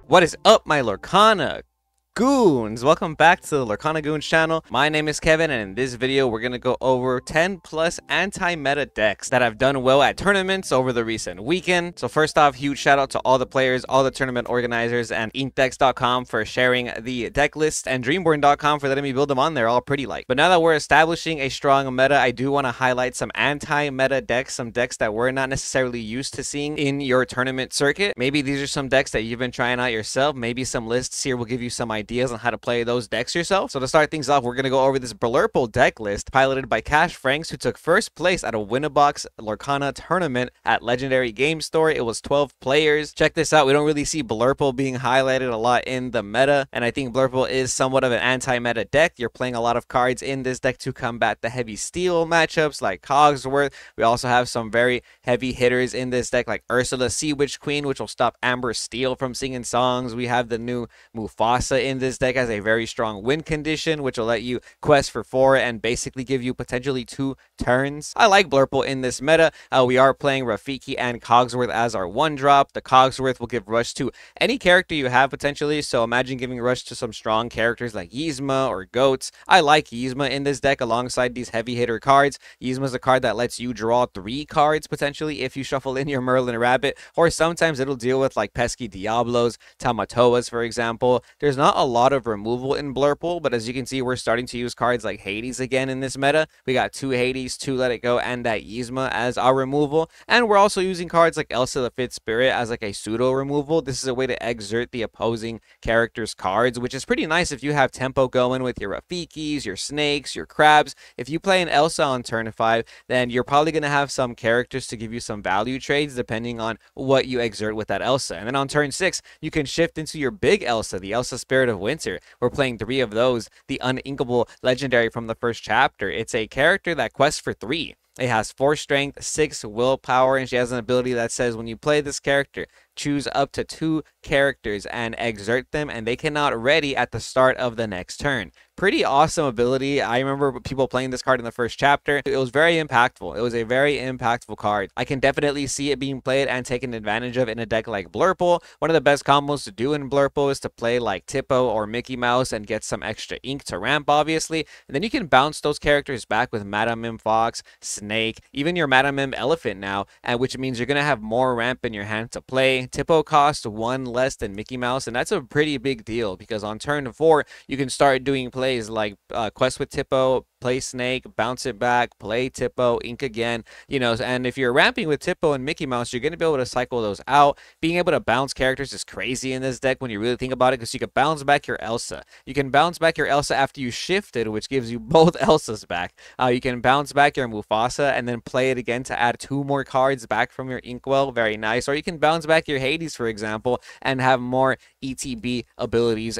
What is up, my Lorcana Goons? Welcome back to the Lorcana Goons channel. My name is Kevin, and in this video, we're going to go over 10 plus anti-meta decks that have done well at tournaments over the recent weekend. So first off, huge shout out to all the players, all the tournament organizers, and inkdecks.com for sharing the deck list, and dreamborn.com for letting me build them on there, all pretty like. But now that we're establishing a strong meta, I do want to highlight some anti-meta decks, some decks that we're not necessarily used to seeing in your tournament circuit. Maybe these are some decks that you've been trying out yourself. Maybe some lists here will give you some ideas on how to play those decks yourself. So to start things off, we're going to go over this Blurple deck list piloted by Cash Franks, who took first place at a Winnabox Lorcana tournament at Legendary Game Store. It was 12 players. Check this out. We don't really see Blurple being highlighted a lot in the meta, and I think Blurple is somewhat of an anti-meta deck. You're playing a lot of cards in this deck to combat the heavy steel matchups like Cogsworth. We also have some very heavy hitters in this deck like Ursula, Sea Witch Queen, which will stop Amber Steel from singing songs. We have the new Mufasa in this deck as a very strong win condition, which will let you quest for 4 and basically give you potentially 2 turns. I like Blurple in this meta. We are playing Rafiki and Cogsworth as our 1-drop. The Cogsworth will give Rush to any character you have potentially, so imagine giving Rush to some strong characters like Yzma or Goats. I like Yzma in this deck alongside these heavy hitter cards. Yzma is a card that lets you draw 3 cards potentially if you shuffle in your Merlin Rabbit, or sometimes it'll deal with like pesky Diablos, Tamatoas for example. There's not a lot of removal in Blurple, but as you can see, we're starting to use cards like Hades again in this meta. We got 2 Hades, 2 Let It Go, and that Yzma as our removal. And we're also using cards like Elsa the Fifth Spirit as like a pseudo removal. This is a way to exert the opposing character's cards, which is pretty nice if you have tempo going with your Rafikis, your Snakes, your Crabs. If you play an Elsa on turn 5, then you're probably going to have some characters to give you some value trades depending on what you exert with that Elsa. And then on turn 6, you can shift into your big Elsa, the Elsa Spirit of Winter. We're playing 3 of those, the uninkable legendary from the first chapter. It's a character that quests for 3. It has 4 strength, 6 willpower, and she has an ability that says when you play this character, choose up to 2 characters and exert them, and they cannot ready at the start of the next turn. Pretty awesome ability. I remember people playing this card in the first chapter. It was very impactful. It was a very impactful card. I can definitely see it being played and taken advantage of in a deck like Blurple. One of the best combos to do in Blurple is to play like Tipo or Mickey Mouse and get some extra ink to ramp, obviously. And then you can bounce those characters back with Madame Mim Fox, Snake, even your Madame Mim Elephant now, and which means you're going to have more ramp in your hand to play. Tipo costs 1 less than Mickey Mouse, and that's a pretty big deal because on turn 4, you can start doing plays like quest with Tipo, play Snake, bounce it back, play Tipo, ink again, you know. And if you're ramping with Tipo and Mickey Mouse, you're going to be able to cycle those out. Being able to bounce characters is crazy in this deck when you really think about it, because you can bounce back your Elsa. You can bounce back your Elsa after you shifted, which gives you both Elsas back. You can bounce back your Mufasa and then play it again to add 2 more cards back from your Inkwell. Very nice. Or you can bounce back your Hades, for example, and have more ETB abilities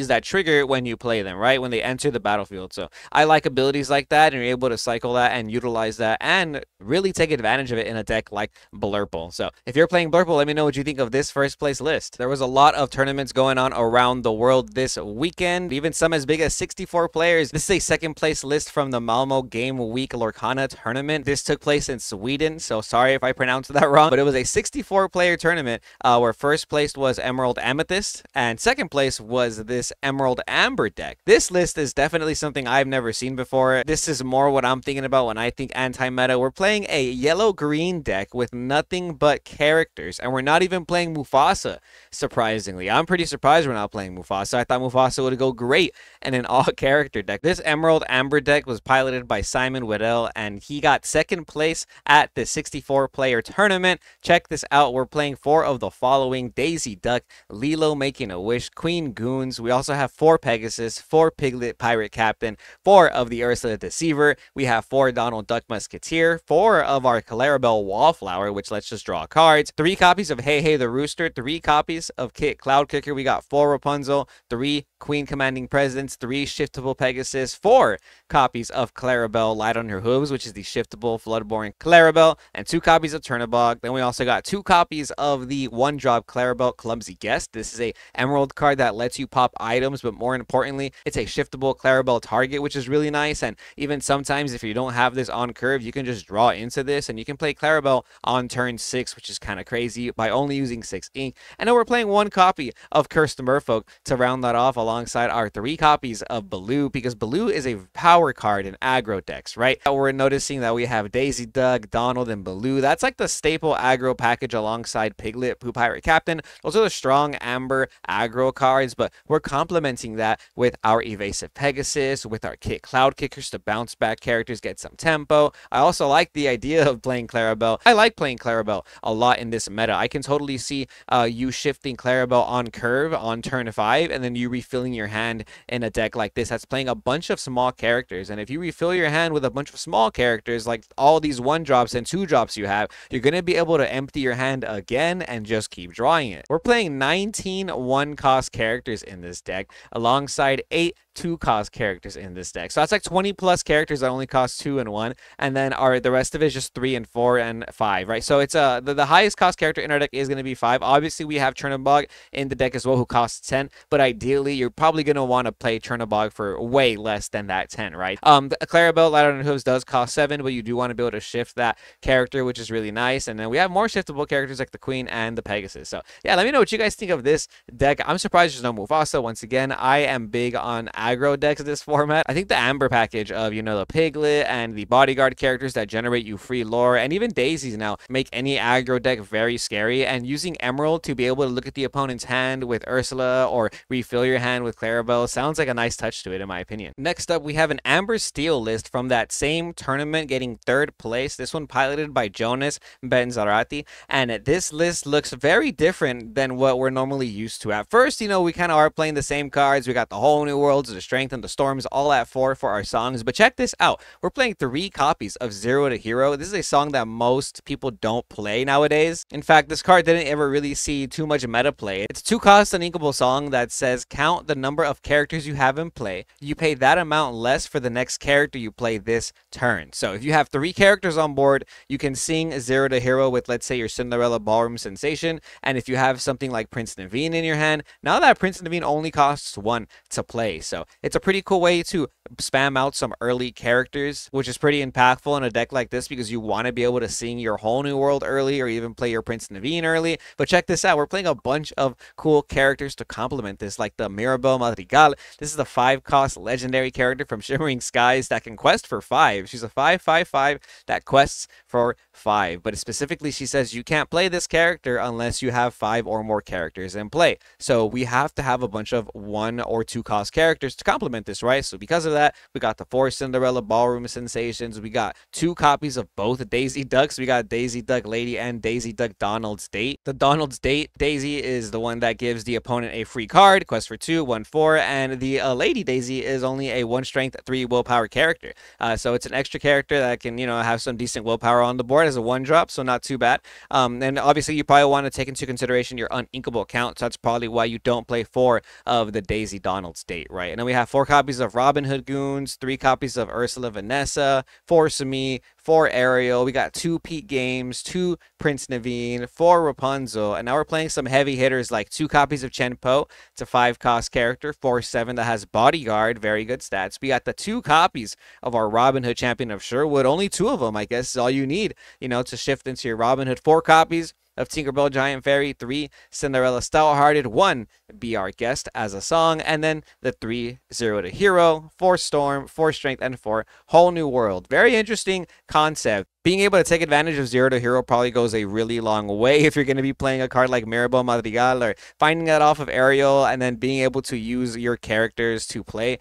that trigger when you play them, right? When they enter the battlefield. So I like abilities like that, and you're able to cycle that and utilize that and really take advantage of it in a deck like Blurple. So if you're playing Blurple, let me know what you think of this first place list. There was a lot of tournaments going on around the world this weekend, even some as big as 64 players. This is a second place list from the Malmo Game Week Lorcana tournament. This took place in Sweden, so sorry if I pronounced that wrong, but it was a 64 player tournament where first place was Emerald Amethyst and second place was this Emerald Amber deck. This list is definitely something I've never seen before. This is more what I'm thinking about when I think anti-meta. We're playing a yellow-green deck with nothing but characters, and we're not even playing Mufasa, surprisingly. I'm pretty surprised we're not playing Mufasa. I thought Mufasa would go great in an all-character deck. This Emerald Amber deck was piloted by Simon Waddell, and he got second place at the 64-player tournament. Check this out. We're playing 4 of the following: Daisy Duck, Lilo Making a Wish, Queen Goons. We also have 4 Pegasus, 4 Piglet Pirate Captain, 4 of the Ursula Deceiver. We have 4 Donald Duck Musketeer, 4 of our Clarabelle Wallflower, which lets us draw cards, 3 copies of Hey Hey the Rooster, 3 copies of Kit Cloud Kicker. We got 4 Rapunzel, 3 Queen Commanding Presidents, 3 Shiftable Pegasus, 4 copies of Clarabelle Light on Her Hooves, which is the shiftable Floodborn Clarabelle, and 2 copies of Turnabog. Then we also got 2 copies of the 1-drop Clarabelle Clumsy Guest. This is a Emerald card that lets you pop items, but more importantly, it's a shiftable Clarabelle target, which is really nice. nice. And even sometimes if you don't have this on curve, you can just draw into this and you can play Clarabelle on turn 6, which is kind of crazy, by only using 6 ink. And then we're playing 1 copy of Cursed Merfolk to round that off alongside our 3 copies of Baloo, because Baloo is a power card in aggro decks, right? We're noticing that we have Daisy Duck, Donald, and Baloo. That's like the staple aggro package alongside Piglet, Pooh Pirate Captain. Those are the strong amber aggro cards, but we're complementing that with our Evasive Pegasus, with our Kit Cloud Kickers to bounce back characters, get some tempo. I also like the idea of playing Clarabelle. I like playing Clarabelle a lot in this meta. I can totally see you shifting Clarabelle on curve on turn 5, and then you refilling your hand in a deck like this that's playing a bunch of small characters. And if you refill your hand with a bunch of small characters, like all these 1-drops and 2-drops you have, you're going to be able to empty your hand again and just keep drawing it. We're playing 19 1-cost characters in this deck alongside 8 2-cost characters in this deck. So that's like 20 plus characters that only cost 2 and 1, and then the rest of it is just 3 and 4 and 5, right? So it's the highest cost character in our deck is going to be 5. Obviously we have Chernobog in the deck as well, who costs 10, but ideally you're probably going to want to play Chernobog for way less than that 10, right? The Clarabelle Ladder on Hooves does cost 7, but you do want to be able to shift that character, which is really nice. And then we have more shiftable characters like the Queen and the Pegasus. So yeah, let me know what you guys think of this deck. I'm surprised there's no Mufasa. Once again, I am big on aggro decks of this format. I think the Amber package of, you know, the Piglet and the Bodyguard characters that generate you free lore, and even Daisies now, make any aggro deck very scary. And using Emerald to be able to look at the opponent's hand with Ursula or refill your hand with Clarabelle sounds like a nice touch to it, in my opinion. Next up, we have an Amber Steel list from that same tournament, getting 3rd place. This one piloted by Jonas Benzarati, and this list looks very different than what we're normally used to. At first, you know, we kind of are playing the same cards. We got the Whole New Worlds, the Strength, and the Storms all at 4 for our songs. But check this out. We're playing 3 copies of Zero to Hero. This is a song that most people don't play nowadays. In fact, this card didn't ever really see too much meta play. It's a 2-cost uninkable song that says count the number of characters you have in play. You pay that amount less for the next character you play this turn. So if you have 3 characters on board, you can sing Zero to Hero with, let's say, your Cinderella Ballroom Sensation. And if you have something like Prince Naveen in your hand, now that Prince Naveen only costs 1 to play. So it's a pretty cool way to spam out some early characters, which is pretty impactful in a deck like this, because you want to be able to sing your Whole New World early or even play your Prince Naveen early. But check this out. We're playing a bunch of cool characters to complement this, like the Mirabelle Madrigal. This is the 5-cost legendary character from Shimmering Skies that can quest for 5. She's a 5/5/5 that quests for 5. But specifically, she says you can't play this character unless you have 5 or more characters in play. So we have to have a bunch of 1 or 2-cost characters to complement this, right? So because of that, we got the 4 Cinderella Ballroom Sensations. We got 2 copies of both Daisy Ducks. We got Daisy Duck Lady and Daisy Duck Donald's Date. The Donald's Date Daisy is the one that gives the opponent a free card, quest for 2, 1/4, and the Lady Daisy is only a 1 strength, 3 willpower character. So it's an extra character that can, you know, have some decent willpower on the board as a 1-drop, so not too bad. And obviously, you probably want to take into consideration your uninkable count, so that's probably why you don't play 4 of the Daisy Donald's Date, right? And then we have 4 copies of Robin Hood Goons, 3 copies of Ursula Vanessa, 4 Sumi, 4 Ariel. We got 2 Pete Games, 2 Prince Naveen, 4 Rapunzel, and now we're playing some heavy hitters like 2 copies of Chen Po. It's a 5-cost character, 4/7 that has Bodyguard, very good stats. We got the 2 copies of our Robin Hood Champion of Sherwood, only 2 of them, I guess, is all you need, you know, to shift into your Robin Hood. 4 copies of Tinkerbell Giant Fairy, 3 Cinderella Stout-Hearted, 1 Be Our Guest as a song, and then the 3 Zero to Hero, 4 Storm, 4 Strength, and 4 Whole New World. Very interesting concept. Being able to take advantage of Zero to Hero probably goes a really long way if you're going to be playing a card like Mirabelle Madrigal, or finding that off of Ariel and then being able to use your characters to play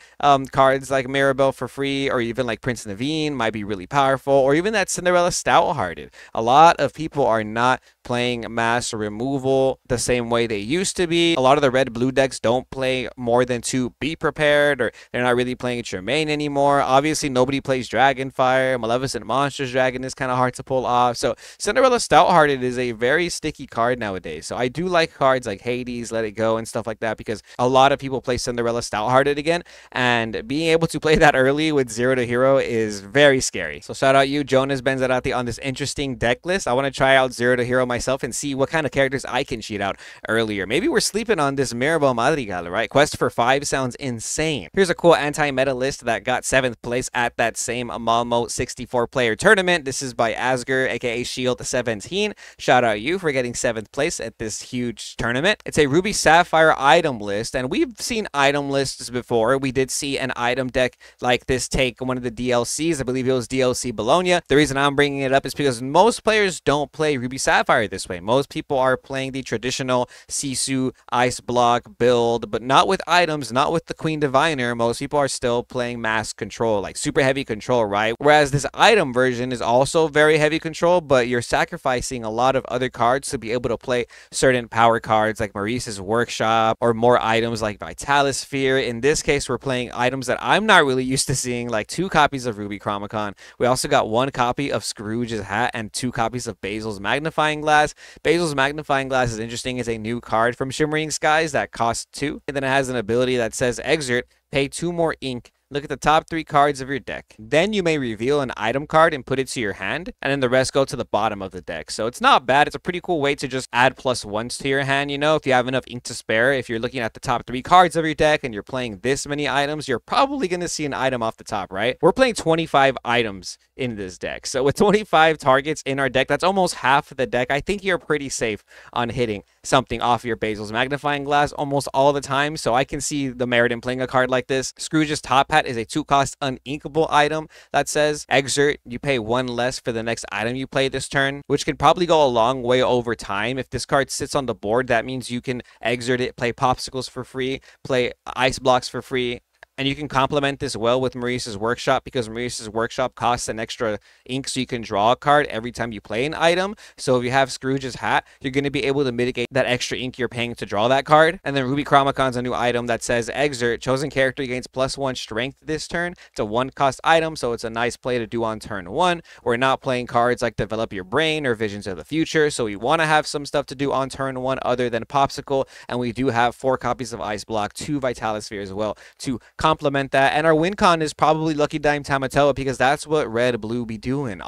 cards like Mirabelle for free, or even like Prince Naveen might be really powerful, or even that Cinderella Stout-Hearted. A lot of people are not playing mass removal the same way they used to be. A lot of the red-blue decks don't play more than 2 Be Prepared, or they're not really playing Tremaine anymore. Obviously, nobody plays Dragonfire. Maleficent Monsters Dragon is kind of hard to pull off. So Cinderella Stouthearted is a very sticky card nowadays. So I do like cards like Hades, Let It Go, and stuff like that because a lot of people play Cinderella Stouthearted again, and being able to play that early with 0 to hero is very scary. So shout out you, Jonas Benzarati, on this interesting deck list. I want to try out 0 to hero myself and see what kind of characters I can cheat out earlier. Maybe we're sleeping on this Mirabel Madrigal, right? Quest for 5 sounds insane. Here's a cool anti-meta list that got 7th place at that same Malmo 64 player tournament. This is by Asger, aka Shield 17. Shout out you for getting 7th place at this huge tournament. It's a Ruby Sapphire item list, and we've seen item lists before. We did see an item deck like this take one of the DLCs. I believe it was DLC Bologna. The reason I'm bringing it up is because most players don't play Ruby Sapphire this way. Most people are playing the traditional Sisu Ice Block build, but not with items, not with the Queen Diviner. Most people are still playing mass control, like super heavy control, right? Whereas this item version is also very heavy control, but you're sacrificing a lot of other cards to be able to play certain power cards like Maurice's Workshop or more items like Vitalis Sphere. In this case, we're playing items that I'm not really used to seeing, like 2 copies of Ruby Chromicon. We also got 1 copy of Scrooge's Hat and 2 copies of Basil's Magnifying Glass. Basil's Magnifying Glass is interesting. It's a new card from Shimmering Skies that costs 2. And then it has an ability that says Exert, pay 2 more ink. Look at the top 3 cards of your deck. Then you may reveal an item card and put it to your hand, and then the rest go to the bottom of the deck. So it's not bad. It's a pretty cool way to just add +1s to your hand, you know, if you have enough ink to spare. If you're looking at the top 3 cards of your deck and you're playing this many items, you're probably going to see an item off the top, right? We're playing 25 items in this deck. So with 25 targets in our deck, that's almost half of the deck. I think you're pretty safe on hitting something off your Basil's Magnifying Glass almost all the time. So I can see the merit in playing a card like this. Scrooge's Top Hat is a 2-cost uninkable item that says Exert, you pay 1 less for the next item you play this turn, which can probably go a long way over time. If this card sits on the board, that means you can exert it, play Popsicles for free, play Ice Blocks for free. And you can complement this well with Maurice's Workshop because Maurice's Workshop costs an extra ink so you can draw a card every time you play an item. So if you have Scrooge's Hat, you're going to be able to mitigate that extra ink you're paying to draw that card. And then Ruby Chromicon's a new item that says Exert, chosen character gains +1 strength this turn. It's a 1-cost item, so it's a nice play to do on turn 1. We're not playing cards like Develop Your Brain or Visions of the Future, so we want to have some stuff to do on turn 1 other than Popsicle. And we do have 4 copies of Ice Block, 2 Vitalis Sphere as well to complement that. And our win con is probably Lucky Dime Tamatoa because that's what red blue be doing.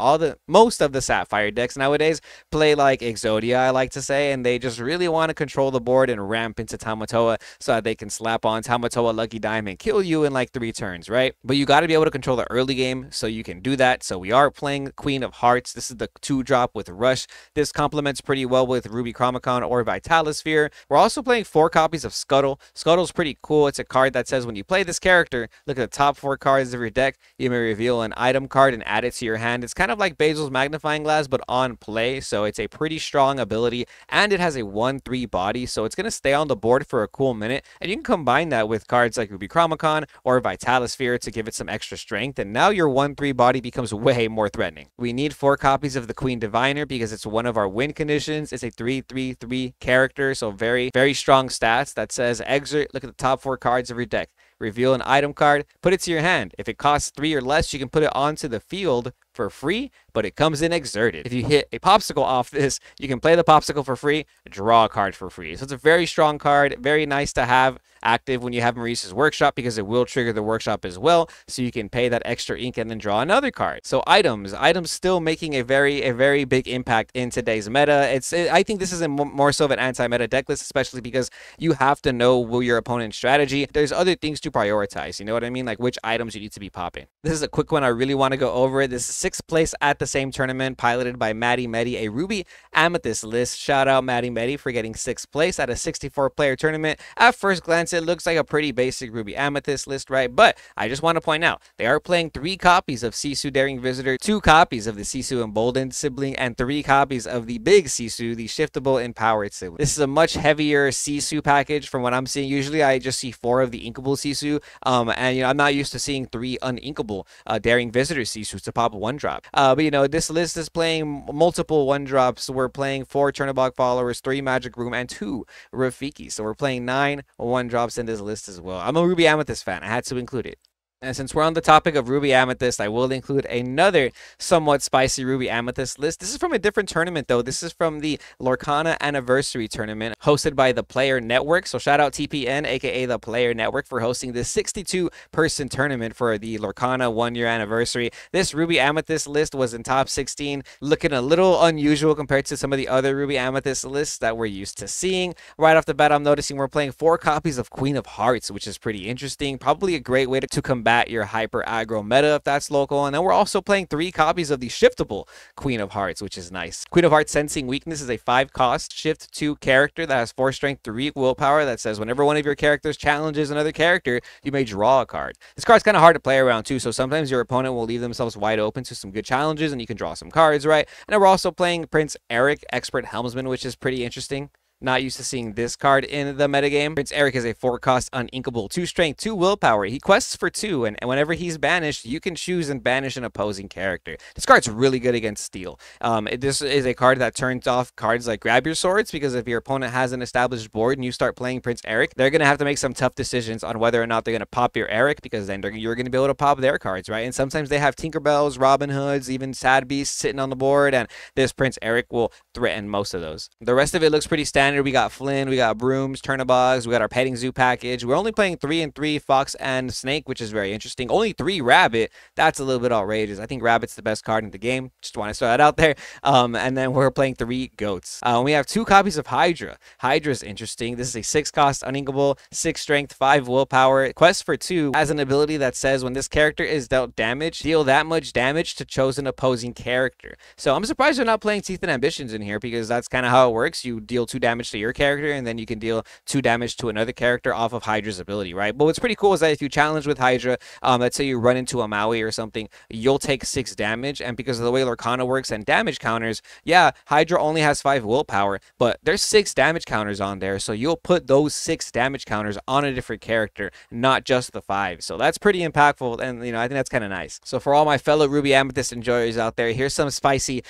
Most of the Sapphire decks nowadays play like Exodia, I like to say, and they just really want to control the board and ramp into Tamatoa so that they can slap on Tamatoa Lucky Dime and kill you in like 3 turns, right? But you got to be able to control the early game so you can do that. So we are playing Queen of Hearts. This is the 2-drop with Rush. This complements pretty well with Ruby Chromicon or Vitalis Sphere. We're also playing 4 copies of Scuttle. Scuttle's pretty cool. It's a card that says when you play this character, look at the top 4 cards of your deck. You may reveal an item card and add it to your hand. It's kind of like Basil's Magnifying Glass, but on play. So it's a pretty strong ability, and it has a 1/3 body. So it's going to stay on the board for a cool minute. And you can combine that with cards like Ruby Chromicon or Vitalis Sphere to give it some extra strength. And now your 1/3 body becomes way more threatening. We need 4 copies of the Queen Diviner because it's one of our win conditions. It's a 3/3/3 character. So very, very strong stats that says Exert. Look at the top 4 cards of your deck. Reveal an item card, put it to your hand. If it costs 3 or less, you can put it onto the field for free, but it comes in exerted. If you hit a Popsicle off this, you can play the Popsicle for free, draw a card for free. So it's a very strong card, very nice to have active when you have Maurice's Workshop because it will trigger the Workshop as well, so you can pay that extra ink and then draw another card. So items still making a very big impact in today's meta. I think this is more so of an anti-meta deck list, especially because you have to know your opponent's strategy. There's other things to prioritize, you know what I mean? Like which items you need to be popping. This is a quick one I really want to go over. This is 6th place at the same tournament, piloted by Maddie Medi, a Ruby Amethyst list. Shout out Maddie Medi for getting 6th place at a 64-player tournament. At first glance, it looks like a pretty basic Ruby Amethyst list, right? But I just want to point out, they are playing 3 copies of Sisu Daring Visitor, 2 copies of the Sisu Emboldened sibling, and 3 copies of the big Sisu, the Shiftable Empowered sibling. This is a much heavier Sisu package from what I'm seeing. Usually I just see 4 of the inkable Sisu, and you know, I'm not used to seeing 3 uninkable Daring Visitor Sisus to pop a 1-drop. But you know, this list is playing multiple 1-drops. We're playing 4 Chernobog Followers, 3 Magic Room, and 2 Rafiki. So we're playing 9 1-drops in this list as well. I'm a Ruby Amethyst fan. I had to include it. And since we're on the topic of Ruby Amethyst, I will include another somewhat spicy Ruby Amethyst list. This is from a different tournament, though. This is from the Lorcana Anniversary Tournament hosted by the Player Network. So shout out TPN, aka the Player Network, for hosting this 62-person tournament for the Lorcana 1-year anniversary. This Ruby Amethyst list was in top 16, looking a little unusual compared to some of the other Ruby Amethyst lists that we're used to seeing. Right off the bat, I'm noticing we're playing 4 copies of Queen of Hearts, which is pretty interesting. Probably a great way to combat your hyper aggro meta if that's local. And then we're also playing 3 copies of the shiftable Queen of Hearts, which is nice. Queen of Hearts Sensing Weakness is a 5-cost shift 2 character that has 4 strength, 3 willpower that says whenever one of your characters challenges another character, you may draw a card. This card's kind of hard to play around too, so sometimes your opponent will leave themselves wide open to some good challenges and you can draw some cards, right? And then we're also playing Prince Eric, Expert Helmsman, which is pretty interesting. Not used to seeing this card in the metagame. Prince Eric is a 4-cost uninkable, 2 strength, 2 willpower. He quests for 2, and whenever he's banished, you can choose and banish an opposing character. This card's really good against steal. This is a card that turns off cards like Grab Your Swords, because if your opponent has an established board and you start playing Prince Eric, they're going to have to make some tough decisions on whether or not they're going to pop your Eric, because then you're going to be able to pop their cards, right? And sometimes they have Tinkerbells, Robin Hoods, even Sad Beasts sitting on the board, and this Prince Eric will threaten most of those. The rest of it looks pretty standard. We got Flynn, we got Brooms, Turnabogs, we got our Petting Zoo package. We're only playing 3 and 3 Fox and Snake, which is very interesting. Only 3 Rabbit. That's a little bit outrageous. I think Rabbit's the best card in the game. Just want to throw that out there. And then we're playing 3 Goats. We have 2 copies of Hydra. Hydra's interesting. This is a 6-cost uninkable, 6 strength, 5 willpower. Quest for 2 has an ability that says when this character is dealt damage, deal that much damage to chosen opposing character. So I'm surprised they're not playing Teeth and Ambitions in here, because that's kind of how it works. You deal 2 damage to your character, and then you can deal 2 damage to another character off of Hydra's ability, right? But what's pretty cool is that if you challenge with Hydra, let's say you run into a Maui or something, you'll take 6 damage, and because of the way Lorcana works and damage counters, yeah, Hydra only has 5 willpower, but there's 6 damage counters on there, so you'll put those 6 damage counters on a different character, not just the 5. So that's pretty impactful, and I think that's kind of nice. So for all my fellow Ruby Amethyst enjoyers out there, here's some spicy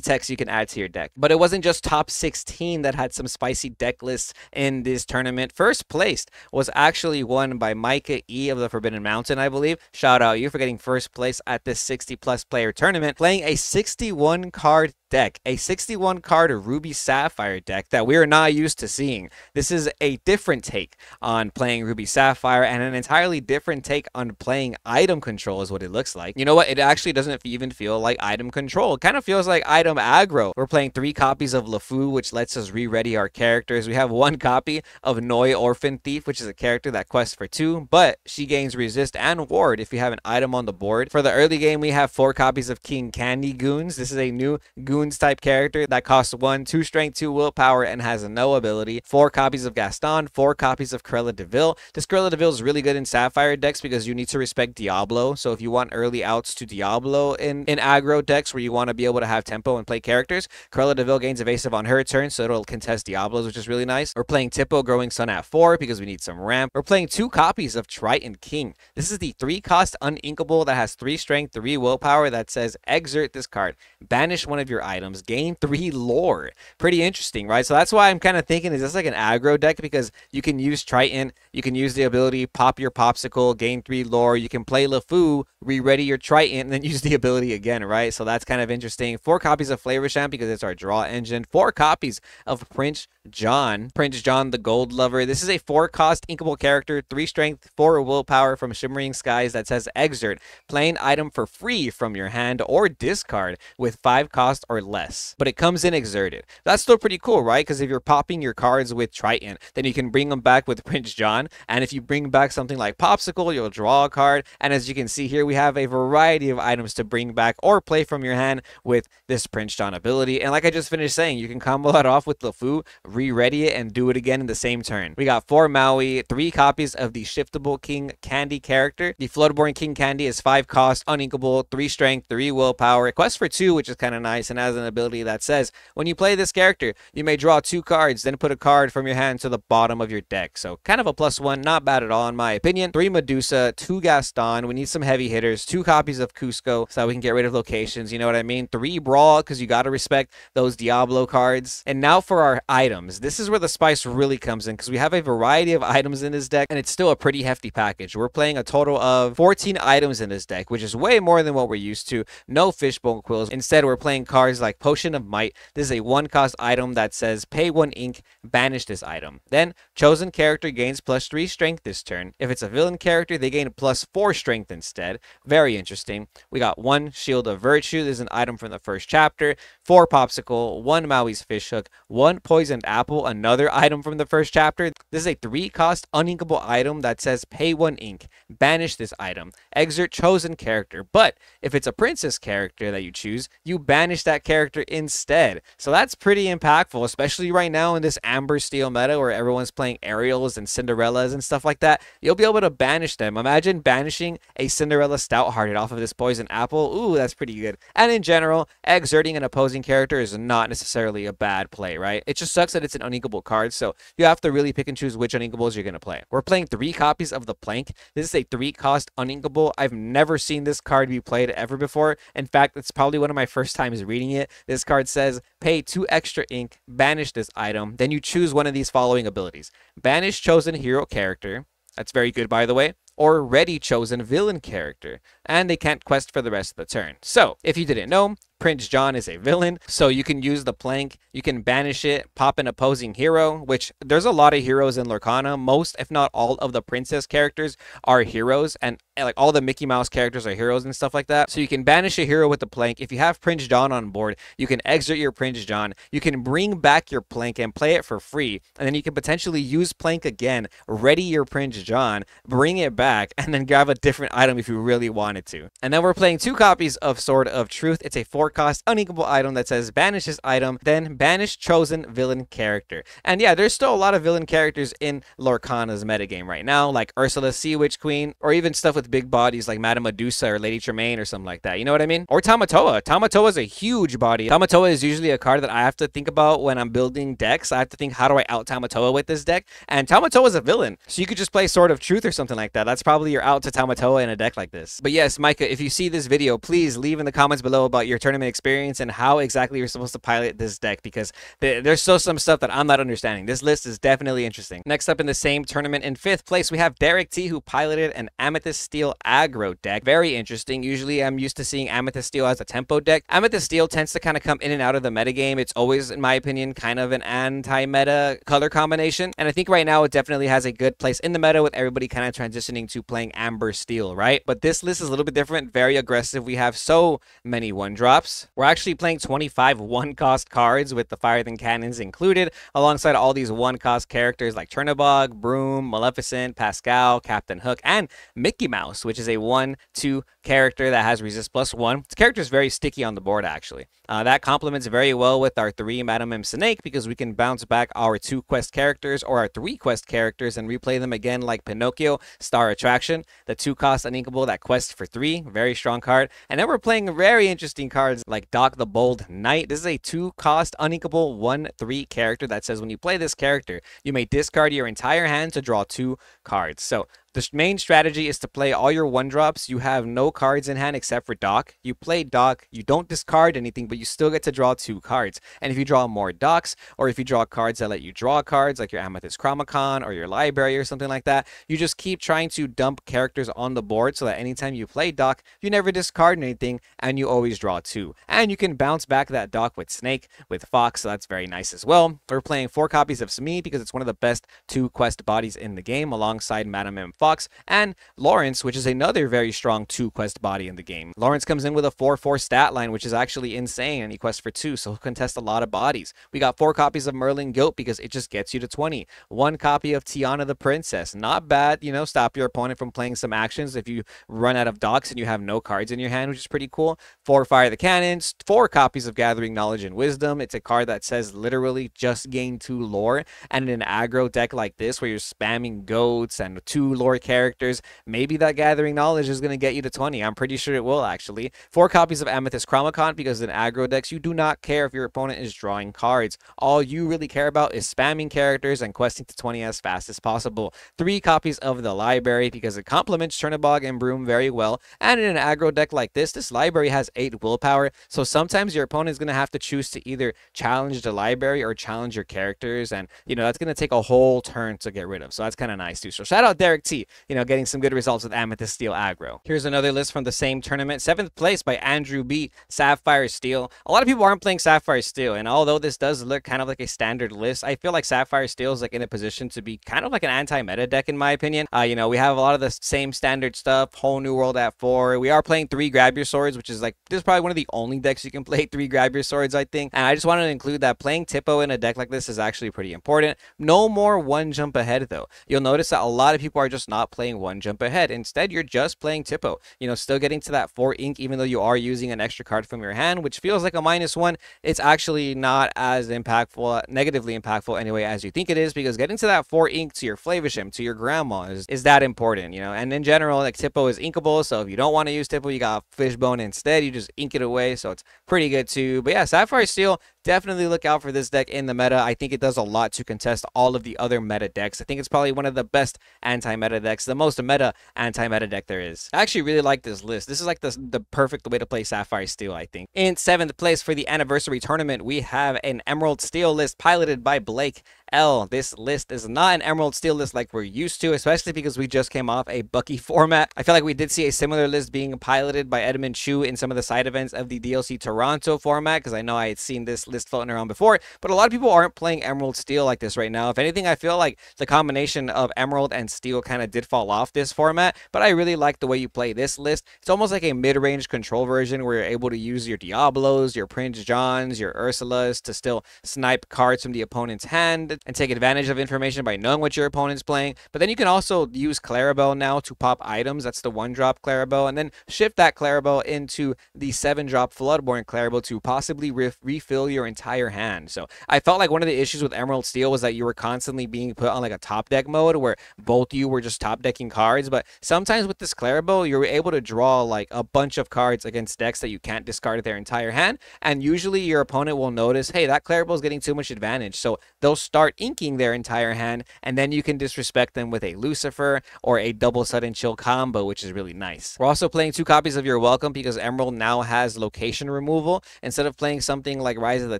text you can add to your deck. But it wasn't just top 16 that had some spicy deck lists in this tournament. First placed was actually won by Micah E of the Forbidden Mountain, I believe. Shout out you for getting first place at this 60+ player tournament, playing a 61 card deck, a 61 card Ruby Sapphire deck that we are not used to seeing. This is a different take on playing Ruby Sapphire, and an entirely different take on playing item control is what it looks like. You know what? It actually doesn't even feel like item control. It kind of feels like item aggro. We're playing 3 copies of LeFou, which lets us re-ready our characters. We have 1 copy of Noi Orphan Thief, which is a character that quests for 2, but she gains resist and ward if you have an item on the board. For the early game, we have 4 copies of King Candy Goons. This is a new Goons type character that costs 1, 2 strength, 2 willpower, and has no ability. 4 copies of Gaston, 4 copies of Cruella de Vil. This Cruella de Vil is really good in Sapphire decks because you need to respect Diablo. So if you want early outs to Diablo in aggro decks where you want to be able to have tempo and play characters, Cruella de Vil gains evasive on her turn, so it'll contest Diablos, which is really nice. We're playing Tippo Growing Sun at 4 because we need some ramp. We're playing 2 copies of Triton King. This is the 3-cost uninkable that has 3 strength, 3 willpower that says exert this card, banish one of your items, gain 3 lore. Pretty interesting, right? So that's why I'm kind of thinking, is this like an aggro deck? Because you can use Triton, you can use the ability pop your popsicle, gain 3 lore. You can play LeFou, re-ready your Triton, and then use the ability again, right? So that's kind of interesting. 4 copies of Flavor Champ because it's our draw engine. 4 copies of Prince John the Gold Lover. This is a 4-cost inkable character, 3 strength, 4 willpower from Shimmering Skies that says exert, play an item for free from your hand or discard with 5 cost or less, but it comes in exerted. That's still pretty cool, right? Because if you're popping your cards with Triton, then you can bring them back with Prince John, and if you bring back something like Popsicle, you'll draw a card. And as you can see here, we have a variety of items to bring back or play from your hand with this Prince John ability. And like I just finished saying, you can combo that off with LeFou, re-ready it, and do it again in the same turn. We got 4 Maui, 3 copies of the shiftable King Candy character. The Floodborn King Candy is 5 cost, uninkable, 3 strength, 3 willpower. It quests for 2, which is kind of nice, and has an ability that says, when you play this character, you may draw 2 cards, then put a card from your hand to the bottom of your deck. So kind of a +1, not bad at all in my opinion. 3 Medusa, 2 Gaston, we need some heavy hitters, 2 copies of Cusco so that we can get rid of locations, you know what I mean? 3 Brawl, because you got to respect those Diablo cards. And now for our items. This is where the spice really comes in, because we have a variety of items in this deck, and it's still a pretty hefty package. We're playing a total of 14 items in this deck, which is way more than what we're used to. No Fishbone Quills. Instead, we're playing cards like Potion of Might. This is a 1-cost item that says pay 1 ink, banish this item. Then, chosen character gains +3 strength this turn. If it's a villain character, they gain +4 strength instead. Very interesting. We got 1 Shield of Virtue. This is an item from the first chapter. 4 Popsicle, 1 Maui's Fishhook, 1 Poisoned Apple, another item from the first chapter. This is a 3-cost uninkable item that says pay 1 ink, banish this item, exert chosen character. But if it's a princess character that you choose, you banish that character instead. So that's pretty impactful, especially right now in this Amber Steel meta where everyone's playing Ariels and Cinderellas and stuff like that. You'll be able to banish them. Imagine banishing a Cinderella Stouthearted off of this Poison Apple. Ooh, that's pretty good. And in general, exerting an opposing character is not necessarily a bad play, right? It just sucks that it's an uninkable card, so you have to really pick and choose which uninkables you're going to play. We're playing 3 copies of the Plank. This is a 3-cost uninkable. I've never seen this card be played ever before. In fact, it's probably one of my first times reading it. This card says, pay 2 extra ink, banish this item. Then you choose one of these following abilities. Banish chosen hero character. That's very good, by the way. Or ready chosen villain character. And they can't quest for the rest of the turn. So, if you didn't know, Prince John is a villain, so you can use the Plank, you can banish it, pop an opposing hero, which there's a lot of heroes in Lorcana. Most, if not all, of the princess characters are heroes, and like all the Mickey Mouse characters are heroes and stuff like that. So you can banish a hero with the Plank. If you have Prince John on board, you can exert your Prince John. You can bring back your Plank and play it for free, and then you can potentially use Plank again, ready your Prince John, bring it back, and then grab a different item if you really wanted to. And then we're playing 2 copies of Sword of Truth. It's a 4-cost uninkable item that says banish this item, then banish chosen villain character. And yeah, there's still a lot of villain characters in Lorcana's metagame right now, like Ursula Sea Witch Queen, or even stuff with big bodies like Madame Medusa or Lady Tremaine or something like that. You know what I mean? Or Tamatoa. Tamatoa is a huge body. Tamatoa is usually a card that I have to think about when I'm building decks. I have to think, how do I out Tamatoa with this deck? And Tamatoa is a villain, so you could just play Sword of Truth or something like that. That's probably your out to Tamatoa in a deck like this. But yes, Micah, if you see this video, please leave in the comments below about your tournament experience and how exactly you're supposed to pilot this deck, because there's still some stuff that I'm not understanding. This list is definitely interesting. Next up in the same tournament, in 5th place, we have Derek T, who piloted an Amethyst Steel aggro deck. Very interesting. Usually I'm used to seeing Amethyst Steel as a tempo deck. Amethyst Steel tends to kind of come in and out of the metagame. It's always, in my opinion, kind of an anti-meta color combination, and I think right now it definitely has a good place in the meta with everybody kind of transitioning to playing Amber Steel, right? But this list is a little bit different, very aggressive. We have so many 1-drops. We're actually playing 25 1-cost cards with the Fire Than Cannons included, alongside all these 1-cost characters like Chernobog, Broom, Maleficent, Pascal, Captain Hook, and Mickey Mouse, which is a 1/2 character that has resist +1. This character is very sticky on the board, actually. That complements very well with our 3 Madame M. Snake, because we can bounce back our 2 quest characters or our 3 quest characters and replay them again like Pinocchio, Star Attraction, the 2-cost uninkable that quests for 3. Very strong card. And then we're playing very interesting cards like Doc the Bold Knight. This is a 2-cost uninkable 1/3 character that says when you play this character, you may discard your entire hand to draw 2 cards. So the main strategy is to play all your 1-drops. You have no cards in hand except for Doc. You play Doc, you don't discard anything, but you still get to draw 2 cards. And if you draw more Docs, or if you draw cards that let you draw cards, like your Amethyst Chromacon or your library or something like that, you just keep trying to dump characters on the board so that anytime you play Doc, you never discard anything and you always draw 2. And you can bounce back that Doc with Snake, with Fox, so that's very nice as well. We're playing 4 copies of Smee because it's one of the best 2 quest bodies in the game, alongside Madame M. Fox, and Lawrence, which is another very strong 2 quest body in the game. Lawrence comes in with a 4/4 stat line, which is actually insane, and he quests for 2, so he'll contest a lot of bodies. We got 4 copies of Merlin Goat because it just gets you to 20. 1 copy of Tiana the Princess. Not bad, you know, stop your opponent from playing some actions if you run out of Docs and you have no cards in your hand, which is pretty cool. 4 Fire the Cannons. 4 copies of Gathering Knowledge and Wisdom. It's a card that says literally just gain 2 lore, and in an aggro deck like this where you're spamming goats and 2 lore 4 characters. Maybe that Gathering Knowledge is going to get you to 20. I'm pretty sure it will, actually. 4 copies of Amethyst Chromacon, because in aggro decks, you do not care if your opponent is drawing cards. All you really care about is spamming characters and questing to 20 as fast as possible. 3 copies of the Library, because it complements Chernobog and Broom very well. And in an aggro deck like this Library has 8 willpower, so sometimes your opponent is going to have to choose to either challenge the Library or challenge your characters, and that's going to take a whole turn to get rid of. So that's kind of nice too. So shout out Derek T, getting some good results with Amethyst Steel aggro. Here's another list from the same tournament. 7th place by Andrew B, Sapphire Steel. A lot of people aren't playing Sapphire Steel, and although this does look kind of like a standard list, I feel like Sapphire Steel is like in a position to be kind of like an anti-meta deck in my opinion. We have a lot of the same standard stuff, Whole New World at 4. We are playing 3 Grab Your Swords, which is like, this is probably one of the only decks you can play 3 Grab Your Swords, I think. And I just wanted to include that playing Tippo in a deck like this is actually pretty important. No more 1 jump ahead though. You'll notice that a lot of people are just not playing 1 jump ahead. Instead, you're just playing Tippo. Still getting to that 4 ink, even though you are using an extra card from your hand, which feels like a -1. It's actually not as impactful, negatively impactful anyway, as you think it is, because getting to that 4 ink to your Flavisham, to your grandma is that important, And in general, like, Tippo is inkable, so if you don't want to use Tippo, you got Fishbone instead. You just ink it away, so it's pretty good too. But yeah, Sapphire Steel, definitely look out for this deck in the meta. I think it does a lot to contest all of the other meta decks. I think it's probably one of the best anti-meta decks, the most meta anti-meta deck there is. I actually really like this list. This is like the perfect way to play Sapphire Steel, I think. In 7th place for the anniversary tournament, we have an Emerald Steel list piloted by Blake L. This list is not an Emerald Steel list like we're used to, especially because we just came off a Bucky format. I feel like we did see a similar list being piloted by Edmund Chu in some of the side events of the DLC Toronto format, because I know I had seen this list floating around before, but a lot of people aren't playing Emerald Steel like this right now. If anything, I feel like the combination of Emerald and Steel kind of did fall off this format, but I really like the way you play this list. It's almost like a mid-range control version where you're able to use your Diablos, your Prince Johns, your Ursulas to still snipe cards from the opponent's hand and take advantage of information by knowing what your opponent's playing. But then you can also use Clarabelle now to pop items. That's the 1-drop Clarabelle, and then shift that Clarabelle into the 7-drop Floodborn Clarabelle to possibly refill your entire hand. So I felt like one of the issues with Emerald Steel was that you were constantly being put on like a top deck mode where both you were just top decking cards, but sometimes with this Clarabelle, you're able to draw like a bunch of cards against decks that you can't discard their entire hand, and usually your opponent will notice, hey, that Clarabelle is getting too much advantage, so they'll start inking their entire hand, and then you can disrespect them with a Lucifer or a double Sudden Chill combo, which is really nice. We're also playing 2 copies of Your Welcome because Emerald now has location removal. Instead of playing something like Rise of the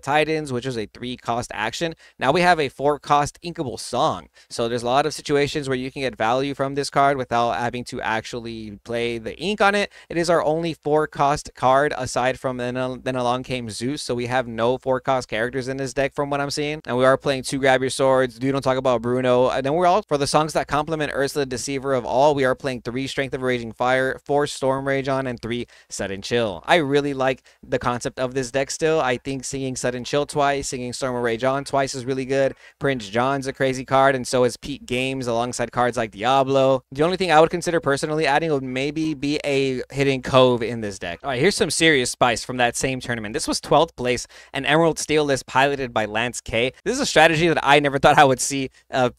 Titans, which was a 3-cost action, now we have a 4-cost inkable Song. So there's a lot of situations where you can get value from this card without having to actually play the ink on it. It is our only 4-cost card aside from then along came Zeus, so we have no 4-cost characters in this deck from what I'm seeing. And we are playing 2 Grab Your Swords, Dude Don't Talk About Bruno, and then we're all, for the songs that complement Ursula Deceiver of All, we are playing 3 Strength of Raging Fire, 4 Storm Rage on, and 3 Sudden Chill. I really like the concept of this deck still. I think singing Sudden Chill twice, singing Storm of Rage on twice is really good. Prince John's a crazy card, and so is Peak Games alongside cards like Diablo. The only thing I would consider personally adding would maybe be a Hidden Cove in this deck. All right, here's some serious spice from that same tournament. This was 12th place, an Emerald Steel list piloted by Lance K. This is a strategy that I never thought I would see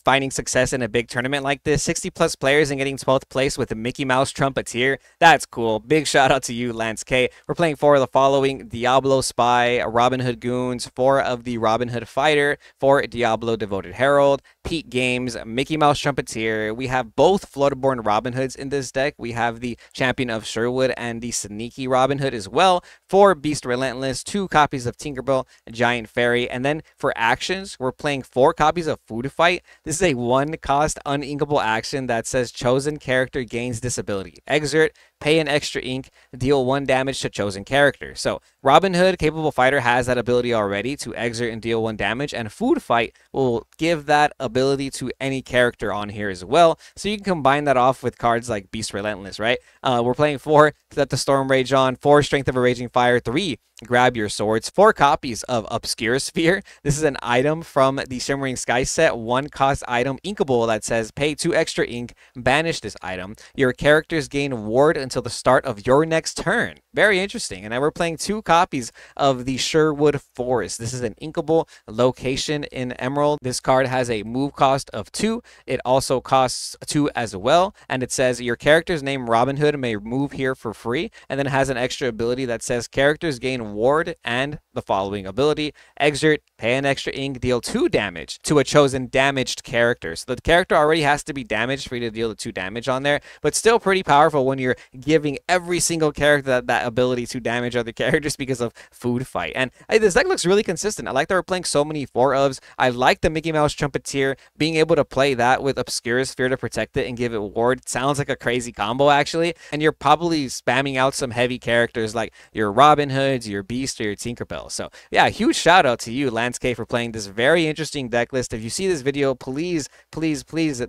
finding success in a big tournament like this. 60+ players and getting 12th place with a Mickey Mouse Trumpeteer. That's cool. Big shout out to you, Lance K. We're playing 4 of the following: Diablo Spy, Robin Hood Goons, 4 of the Robin Hood Fighter, 4 Diablo Devoted Herald, Peak Games, Mickey Mouse Trumpeteer. We have both Floodborn Robin Hoods in this deck. We have the Champion of Sherwood and the Sneaky Robin Hood as well. 4 Beast Relentless, 2 copies of Tinkerbell, Giant Fairy, and then for actions, we're playing 4 copies of Food Fight. This is a 1-cost uninkable action that says chosen character gains this ability. Exert, pay an extra ink, deal 1 damage to chosen character. So Robin Hood Capable Fighter has that ability already to exert and deal 1 damage, and Food Fight will give that ability to any character on here as well. So you can combine that off with cards like Beast Relentless, right? We're playing 4 Set the Storm Rage on, 4 Strength of a Raging Fire, 3 Grab Your Swords, 4 copies of Obscure Sphere. This is an item from the Shimmering Sky set, 1-cost item inkable that says pay 2 extra ink, banish this item. Your characters gain ward until until the start of your next turn. Very interesting. And now we're playing 2 copies of the Sherwood Forest. This is an inkable location in Emerald. This card has a move cost of 2. It also costs 2 as well. And it says your character's name Robin Hood may move here for free. And then it has an extra ability that says characters gain ward and the following ability: exert, pay an extra ink, deal 2 damage to a chosen damaged character. So the character already has to be damaged for you to deal the 2 damage on there, but still pretty powerful when you're giving every single character that ability to damage other characters because of food fight. And this deck looks really consistent. I like that we're playing so many 4-ofs. I like the Mickey Mouse Trumpeteer. Being able to play that with Obscura Sphere to protect it and give it ward sounds like a crazy combo, actually. And you're probably spamming out some heavy characters like your Robin Hoods, your Beast, or your Tinkerbell. So yeah, huge shout out to you, Landscape, for playing this very interesting deck list. If you see this video, please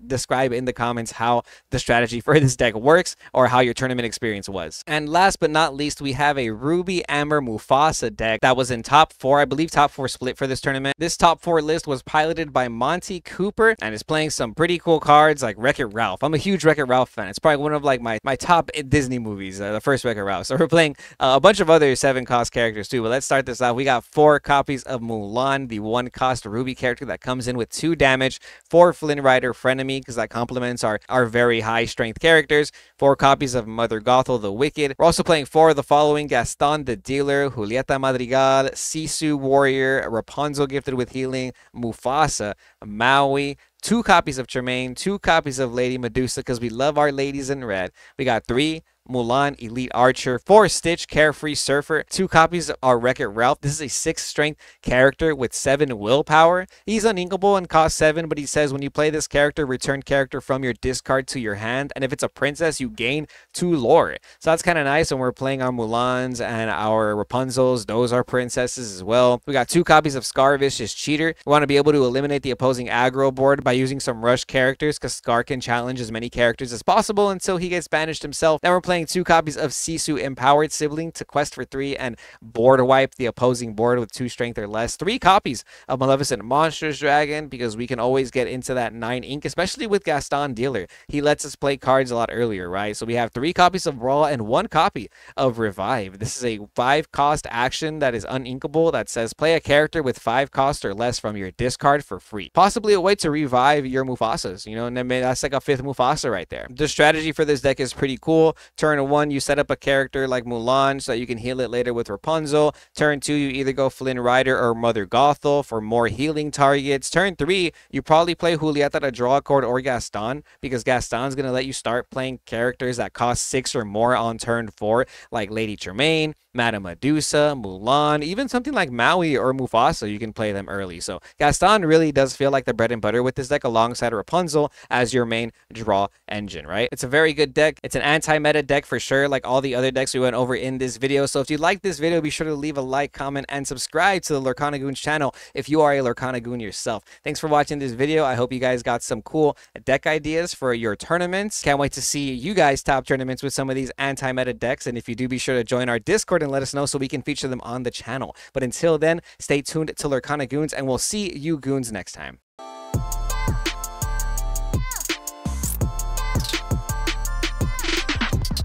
describe in the comments how the strategy for this deck works or how your tournament experience was. And last but not least, we have a Ruby Amber Mufasa deck that was in top 4, I believe top 4 split for this tournament. This top 4 list was piloted by Monty Cooper and is playing some pretty cool cards like Wreck-It Ralph. I'm a huge Wreck-It Ralph fan. It's probably one of like my top Disney movies, the first Wreck-It Ralph. So we're playing a bunch of other 7-cost characters too, but let's start this off. We got 4 copies of Mulan, the 1-cost Ruby character that comes in with 2 damage, 4 Flynn Rider Frenemy, because that complements our very high strength characters, 4 copies of Mother Gothel the Wicked. We're also playing 4 of the following: Gaston the Dealer, Julieta Madrigal, Sisu Warrior, Rapunzel gifted with healing, Mufasa, Maui, 2 copies of Tremaine, 2 copies of Lady Medusa, because we love our ladies in red. We got 3 Mulan Elite Archer, 4 Stitch Carefree Surfer, 2 copies of Wreck-It Ralph. This is a 6 strength character with 7 willpower. He's uninkable and costs 7, but he says when you play this character, return character from your discard to your hand, and if it's a princess, you gain 2 lore. So that's kind of nice when we're playing our Mulans and our Rapunzels. Those are princesses as well. We got 2 copies of Scar Vicious Cheater. We want to be able to eliminate the opposing aggro board by using some rush characters, because Scar can challenge as many characters as possible until he gets banished himself. Then we're playing 2 copies of Sisu Empowered Sibling to quest for 3 and board wipe the opposing board with 2 strength or less. 3 copies of Maleficent Monstrous Dragon, because we can always get into that 9 ink, especially with Gaston Dealer. He lets us play cards a lot earlier, right? So we have 3 copies of Raw and 1 copy of Revive. This is a 5-cost action that is uninkable that says play a character with 5 cost or less from your discard for free. Possibly a way to revive your Mufasas, you know, and then that's like a 5th Mufasa right there. The strategy for this deck is pretty cool. Turn 1, you set up a character like Mulan so you can heal it later with Rapunzel. Turn 2, you either go Flynn Rider or Mother Gothel for more healing targets. Turn 3, you probably play Julieta to draw a card or Gaston, because Gaston's going to let you start playing characters that cost 6 or more on turn 4, like Lady Tremaine, Madame Medusa, Mulan, even something like Maui or Mufasa. You can play them early. So Gaston really does feel like the bread and butter with this deck, alongside Rapunzel as your main draw engine, right? It's a very good deck. It's an anti-meta deck for sure, like all the other decks we went over in this video. So if you like this video, be sure to leave a like, comment, and subscribe to the Lurkana Goons channel if you are a Lurkana Goon yourself. Thanks for watching this video. I hope you guys got some cool deck ideas for your tournaments. Can't wait to see you guys top tournaments with some of these anti-meta decks. And if you do, be sure to join our Discord and let us know so we can feature them on the channel. But until then, stay tuned to Lurkana Goons, and we'll see you goons next time.